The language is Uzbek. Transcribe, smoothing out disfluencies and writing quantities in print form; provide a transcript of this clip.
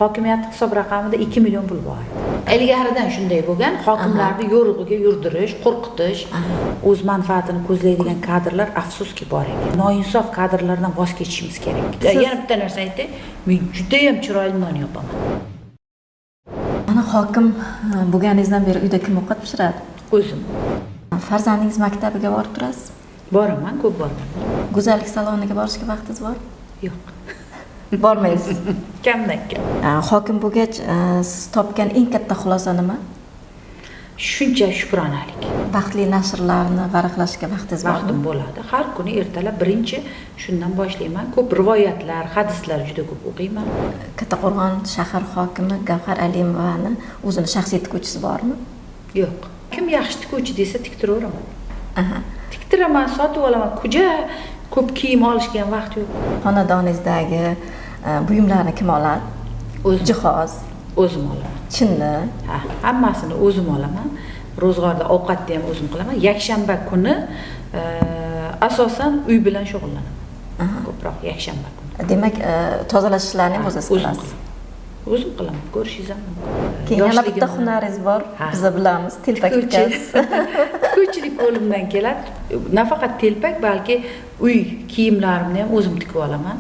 hokimiyat hisob raqamida 2 million pul bor. Ilgaridan shunday bo'lgan, hokimlarni yo'rig'iga yurdirish, qo'rqitish, o'z manfaatini ko'zlaydigan kadrlar afsuski bor ekan. Noinsof kadrlardan voz kechishimiz kerak. Yana bitta narsa aytay, men juda ham chiroyli non yopaman. Mana hokim bo'lganingizdan beri uyda kim ovqat pishiradi? O'zim. Farzandingiz maktabiga borib turasiz? Boraman, ko'p boraman. Go'zallik saloniga borishga vaqtingiz bor? Yo'q. Bormaysiz. Kamdan kam. Hokim bo'lgach, siz topgan eng katta xulosa nima? Shuncha shukronalik. Baxtli nashrlarni varaqlashga vaqtingiz bormi? Vaqtim bo'ladi. Har kuni ertalab birinchi shundan boshlayman. Ko'p rivoyatlar, hadislar juda ko'p o'qiyman. Kattaqo'rg'on shahar hokimi Gavhar Alimovani o'zini shaxsiy tikuvchisi bormi? Yo'q. Kim yaxshi tikuvchi desa tiktiraman. Tiktiraman, sotib olaman. Ko'p kiyim olishga ham vaqt yo'q. Xonadoningizdagi buyumlarni kim oladi? O'zim. Jihoz, O'zim olaman. chinni. Hammasini o'zim olaman. Ro'zg'orda ovqatni ham o'zim qilaman. Yakshanba kuni asosan uy bilan shug'ullanaman. Ko'proq yakshanba kuni. Demak, tozalash ishlarini ham o'zingiz qilasiz. O'zim qilaman, ko'rishingiz ham mumkin. Keyin yana bitta hunaringiz bor, biz bilamiz, telpak tikasiz. Tikuvchilik qo'limdan keladi. Nafaqat telpak, balki uy kiyimlarimni ham o'zim tikib olaman.